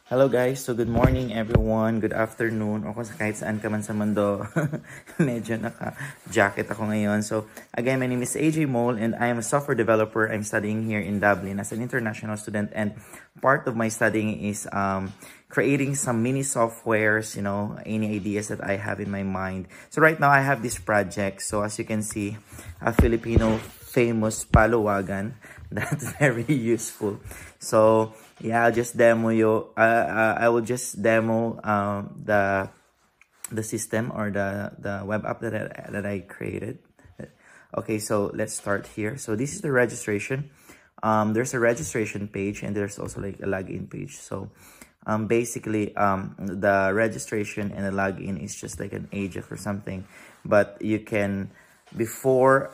Hello guys, so good morning everyone, good afternoon, o kung kahit saan ka man sa mundo. Medyo naka-jacket ako ngayon. So again, my name is AJ Mole and I am a software developer. I'm studying here in Dublin as an international student, and part of my studying is creating some mini softwares, any ideas that I have in my mind. So right now I have this project. So as you can see, a Filipino famous paluwagan. That's very useful. So yeah, I'll just demo you. I will just demo the system or the web app that I created. Okay, so let's start here. So this is the registration. There's a registration page and there's also like a login page. So basically the registration and the login is just like an Ajax or something, but you can before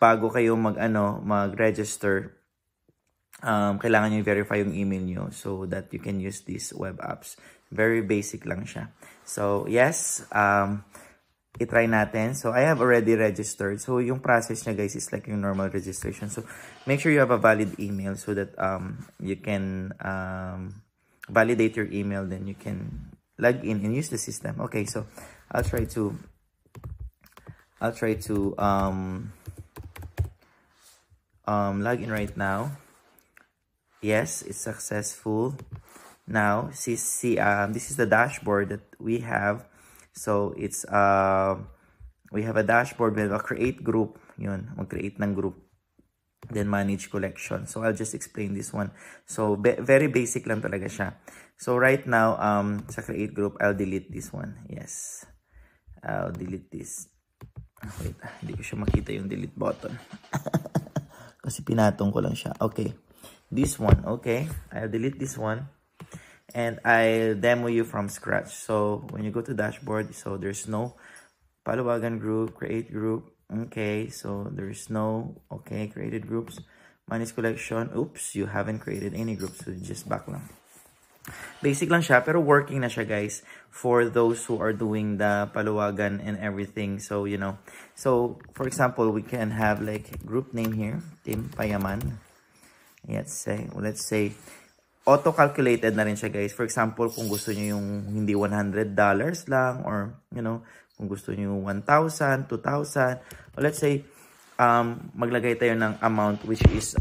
bago kayo mag-register, kailangan nyo i-verify yung email nyo so that you can use these web apps. Very basic lang siya. So, yes, i-try natin. So, I have already registered. So, yung process niya, guys, is like yung normal registration. So, make sure you have a valid email so that you can validate your email. Then you can log in and use the system. Okay, so, I'll try to log in right now. Yes, it's successful. Now, this is the dashboard that we have. So it's we have a dashboard with a create group. Yun, mag-create ng group. Then manage collection. So I'll just explain this one. So very basic lang talaga siya. So right now, sa create group, I'll delete this one. Yes, I'll delete this. Wait, hindi ko siya makita yung delete button. Kasi pinatong ko lang siya. Okay. This one. Okay. I'll delete this one. And I'll demo you from scratch. So, when you go to dashboard, so there's no paluwagan group, create group. Okay. So, there's no, okay, created groups. Manage collection. Oops, you haven't created any groups. So, just back lang. Basic lang siya, pero working na siya, guys, for those who are doing the paluwagan and everything. So, so, for example, we can have like group name here, Team Payaman. Let's say, auto-calculated na rin siya, guys. For example, kung gusto nyo yung hindi $100 lang, or, kung gusto nyo 1,000, 2,000, or let's say, maglagay tayo ng amount which is,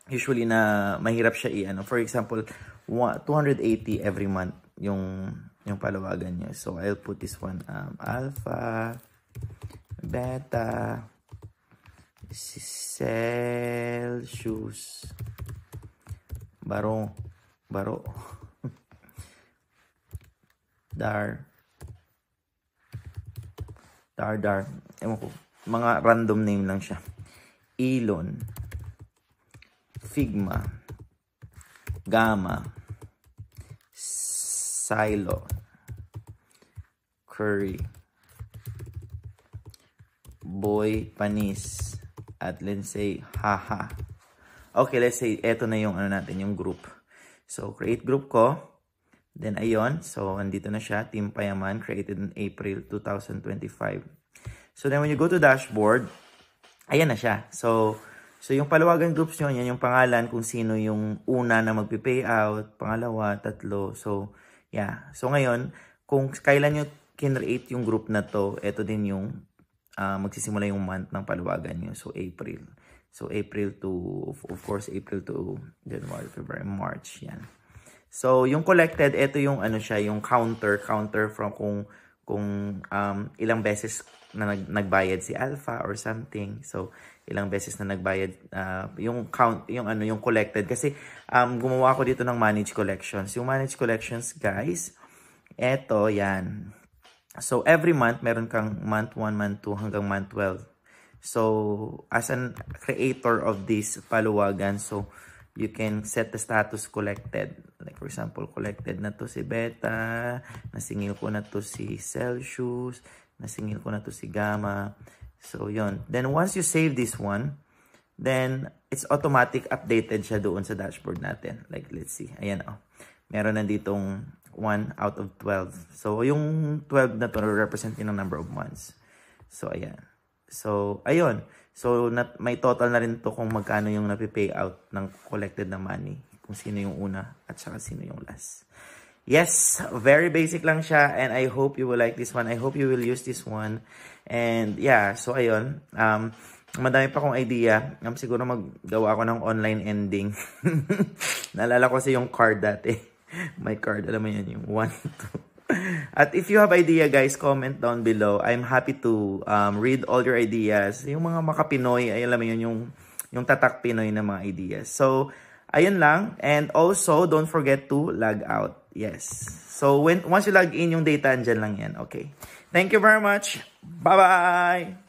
usually na mahirap siya for example, 280 every month yung paluwagan nyo. So, I'll put this one, alpha, beta, Celsius, baro, dar, ewan ko, mga random name lang siya. Elon, Figma, Gamma, Silo, Curry, Boy Panis, at let's say Haha. Okay, let's say eto na yung natin, yung group. So create group ko. Then ayun, so andito na siya, Team Payaman, created in April 2025. So then when you go to dashboard, ayan na siya. So yung paluwagan groups nyo, yan yung pangalan kung sino yung una na magpi-payout, pangalawa, tatlo. So, yeah. So, ngayon, kung kailan nyo kinreate yung group na to, ito din yung magsisimula yung month ng paluwagan nyo. So, April. So, April to, of course, April to January, February, March. Yan. So, yung collected, ito yung siya, yung counter from kung ilang beses na nagbayad si Alpha or something. So, ilang beses na nagbayad, yung count, yung collected. Kasi, gumawa ko dito ng manage collections. Yung manage collections, guys, eto, yan. So, every month, meron kang month 1, month 2, hanggang month 12. So, as an creator of this paluwagan, so, you can set the status collected. Like, for example, collected na to si Beta, nasingil ko na to si Celsius, nasingil ko na to si Gamma. So, yun. Then, once you save this one, then, it's automatic updated siya doon sa dashboard natin. Like, let's see. Ayan, oh. Meron na ditong 1 out of 12. So, yung 12 na to represent yung number of months. So, ayan. So, ayun. So, may total na rin to kung magkano yung napi-pay out ng collected na money. kung sino yung una at saka sino yung last. Yes, very basic lang siya and I hope you will like this one. I hope you will use this one. And yeah, so ayun. Madami pa akong idea. Siguro maggawa ako ng online ending. Naalala ko kasi yung card dati. My card, alam mo yan, yung 1, 2. At if you have idea, guys, comment down below. I'm happy to read all your ideas. Yung mga maka-Pinoy, ay alam mo yun, yung tatak Pinoy na mga ideas. So, ayun lang. And also, don't forget to log out. Yes. So, once you log in, yung data, andyan lang yan. Okay. Thank you very much. Bye-bye!